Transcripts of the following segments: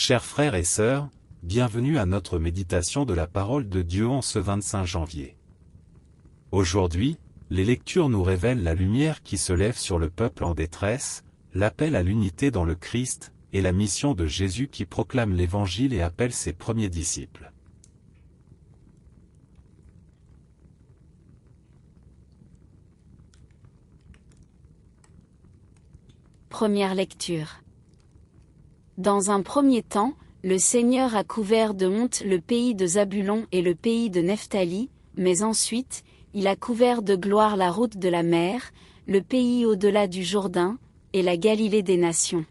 Chers frères et sœurs, bienvenue à notre méditation de la parole de Dieu en ce 25 janvier. Aujourd'hui, les lectures nous révèlent la lumière qui se lève sur le peuple en détresse, l'appel à l'unité dans le Christ, et la mission de Jésus qui proclame l'Évangile et appelle ses premiers disciples. Première lecture. Dans un premier temps, le Seigneur a couvert de honte le pays de Zabulon et le pays de Nephtali, mais ensuite, il a couvert de gloire la route de la mer, le pays au-delà du Jourdain, et la Galilée des nations.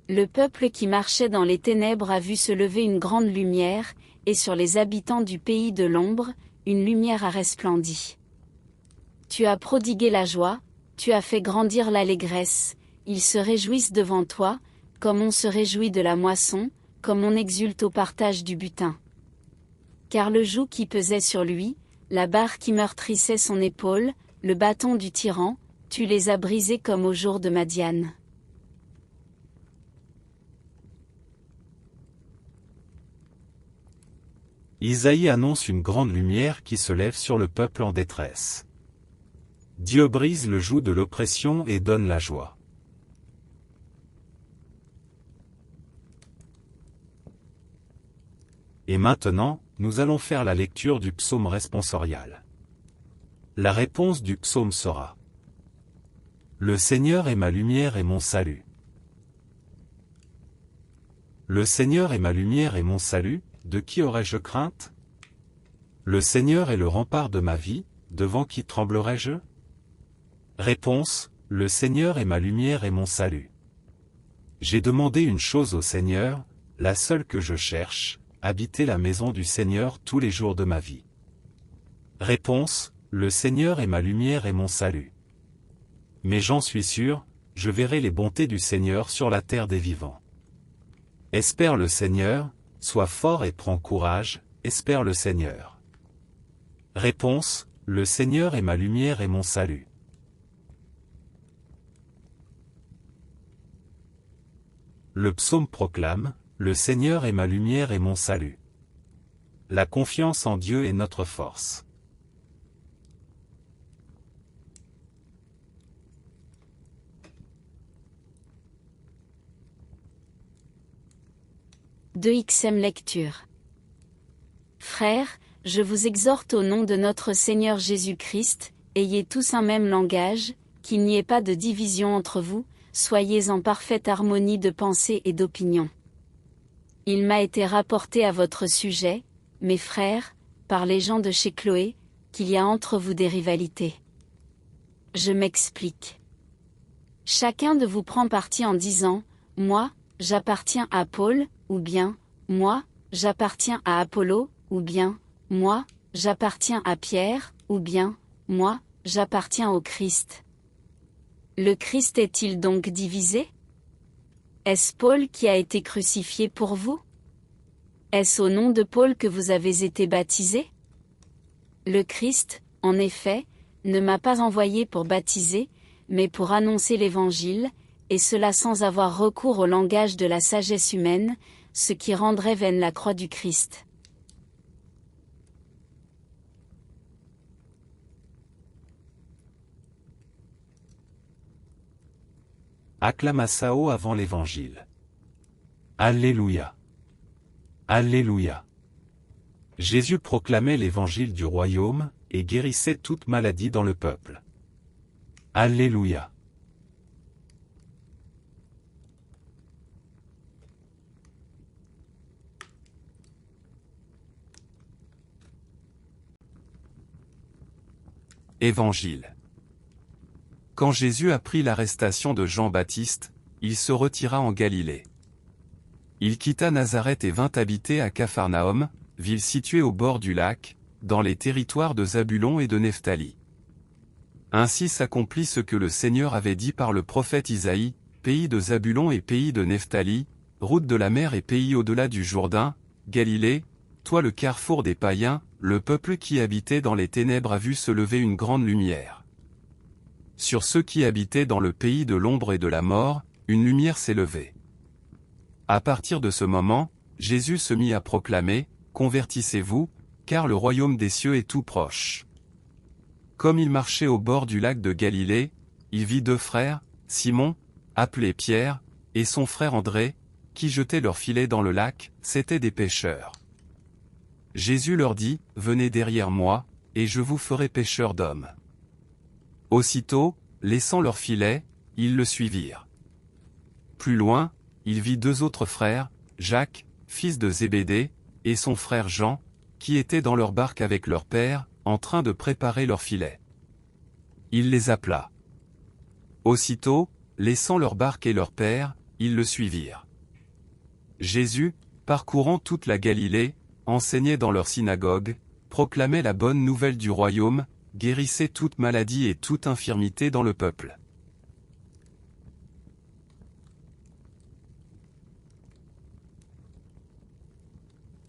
Le peuple qui marchait dans les ténèbres a vu se lever une grande lumière, et sur les habitants du pays de l'ombre, une lumière a resplendi. Tu as prodigué la joie, tu as fait grandir l'allégresse, ils se réjouissent devant toi, comme on se réjouit de la moisson, comme on exulte au partage du butin. Car le joug qui pesait sur lui, la barre qui meurtrissait son épaule, le bâton du tyran, tu les as brisés comme au jour de Madian. Isaïe annonce une grande lumière qui se lève sur le peuple en détresse. Dieu brise le joug de l'oppression et donne la joie. Et maintenant, nous allons faire la lecture du psaume responsorial. La réponse du psaume sera: Le Seigneur est ma lumière et mon salut. Le Seigneur est ma lumière et mon salut, de qui aurais-je crainte? Le Seigneur est le rempart de ma vie, devant qui tremblerais-je? Réponse: Le Seigneur est ma lumière et mon salut. J'ai demandé une chose au Seigneur, la seule que je cherche, habiter la maison du Seigneur tous les jours de ma vie. Réponse: Le Seigneur est ma lumière et mon salut. Mais j'en suis sûr, je verrai les bontés du Seigneur sur la terre des vivants. Espère le Seigneur, sois fort et prends courage, espère le Seigneur. Réponse: Le Seigneur est ma lumière et mon salut. Le psaume proclame: Le Seigneur est ma lumière et mon salut. La confiance en Dieu est notre force. Deuxième lecture. Frères, je vous exhorte au nom de notre Seigneur Jésus-Christ, ayez tous un même langage, qu'il n'y ait pas de division entre vous, soyez en parfaite harmonie de pensée et d'opinion. Il m'a été rapporté à votre sujet, mes frères, par les gens de chez Chloé, qu'il y a entre vous des rivalités. Je m'explique. Chacun de vous prend parti en disant, moi, j'appartiens à Paul, ou bien, moi, j'appartiens à Apollo, ou bien, moi, j'appartiens à Pierre, ou bien, moi, j'appartiens au Christ. Le Christ est-il donc divisé? Est-ce Paul qui a été crucifié pour vous? Est-ce au nom de Paul que vous avez été baptisés? Le Christ, en effet, ne m'a pas envoyé pour baptiser, mais pour annoncer l'Évangile, et cela sans avoir recours au langage de la sagesse humaine, ce qui rendrait vaine la croix du Christ. Acclamatio avant l'Évangile. Alléluia. Alléluia. Jésus proclamait l'Évangile du royaume, et guérissait toute maladie dans le peuple. Alléluia. Évangile. Quand Jésus apprit l'arrestation de Jean-Baptiste, il se retira en Galilée. Il quitta Nazareth et vint habiter à Capharnaüm, ville située au bord du lac, dans les territoires de Zabulon et de Nephtali. Ainsi s'accomplit ce que le Seigneur avait dit par le prophète Isaïe, pays de Zabulon et pays de Nephtali, route de la mer et pays au-delà du Jourdain, Galilée, toi le carrefour des païens, le peuple qui habitait dans les ténèbres a vu se lever une grande lumière. Sur ceux qui habitaient dans le pays de l'ombre et de la mort, une lumière s'est levée. À partir de ce moment, Jésus se mit à proclamer, « Convertissez-vous, car le royaume des cieux est tout proche. » Comme il marchait au bord du lac de Galilée, il vit deux frères, Simon, appelé Pierre, et son frère André, qui jetaient leurs filets dans le lac, c'étaient des pêcheurs. Jésus leur dit, « Venez derrière moi, et je vous ferai pêcheurs d'hommes. » Aussitôt, laissant leurs filets, ils le suivirent. Plus loin, il vit deux autres frères, Jacques, fils de Zébédée, et son frère Jean, qui étaient dans leur barque avec leur père, en train de préparer leurs filets. Il les appela. Aussitôt, laissant leur barque et leur père, ils le suivirent. Jésus, parcourant toute la Galilée, enseignait dans leur synagogue, proclamait la bonne nouvelle du royaume, guérissait toute maladie et toute infirmité dans le peuple.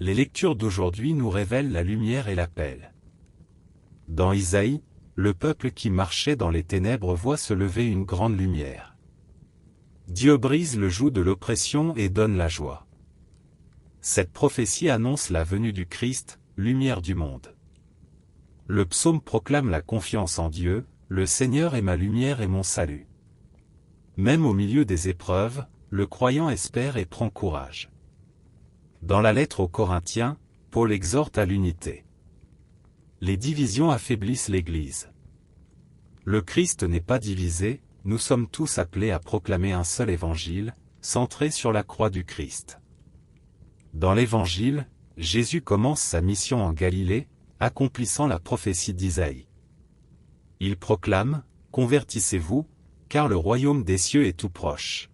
Les lectures d'aujourd'hui nous révèlent la lumière et l'appel. Dans Isaïe, le peuple qui marchait dans les ténèbres voit se lever une grande lumière. Dieu brise le joug de l'oppression et donne la joie. Cette prophétie annonce la venue du Christ, lumière du monde. Le psaume proclame la confiance en Dieu, « Le Seigneur est ma lumière et mon salut ». Même au milieu des épreuves, le croyant espère et prend courage. Dans la lettre aux Corinthiens, Paul exhorte à l'unité. Les divisions affaiblissent l'Église. Le Christ n'est pas divisé, nous sommes tous appelés à proclamer un seul évangile, centré sur la croix du Christ. Dans l'Évangile, Jésus commence sa mission en Galilée, accomplissant la prophétie d'Isaïe. Il proclame, « Convertissez-vous, car le royaume des cieux est tout proche. »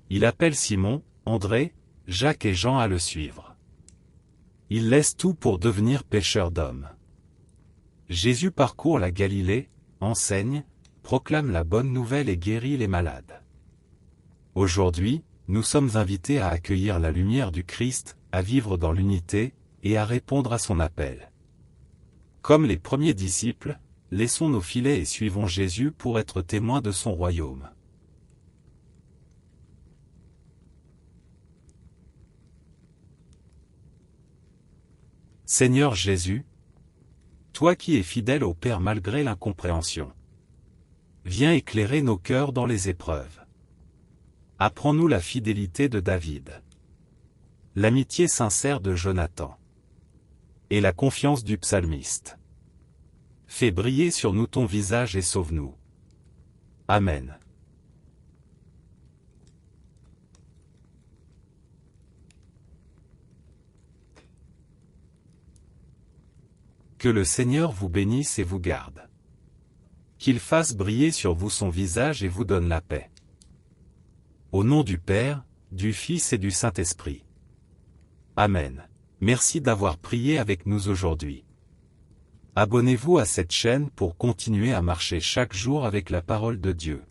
Il appelle Simon, André, Jacques et Jean à le suivre. Il laisse tout pour devenir pêcheur d'hommes. Jésus parcourt la Galilée, enseigne, proclame la bonne nouvelle et guérit les malades. Aujourd'hui, nous sommes invités à accueillir la lumière du Christ, à vivre dans l'unité, et à répondre à son appel. Comme les premiers disciples, laissons nos filets et suivons Jésus pour être témoins de son royaume. Seigneur Jésus, toi qui es fidèle au Père malgré l'incompréhension, viens éclairer nos cœurs dans les épreuves. Apprends-nous la fidélité de David, l'amitié sincère de Jonathan et la confiance du psalmiste. Fais briller sur nous ton visage et sauve-nous. Amen. Que le Seigneur vous bénisse et vous garde. Qu'il fasse briller sur vous son visage et vous donne la paix. Au nom du Père, du Fils et du Saint-Esprit. Amen. Merci d'avoir prié avec nous aujourd'hui. Abonnez-vous à cette chaîne pour continuer à marcher chaque jour avec la parole de Dieu.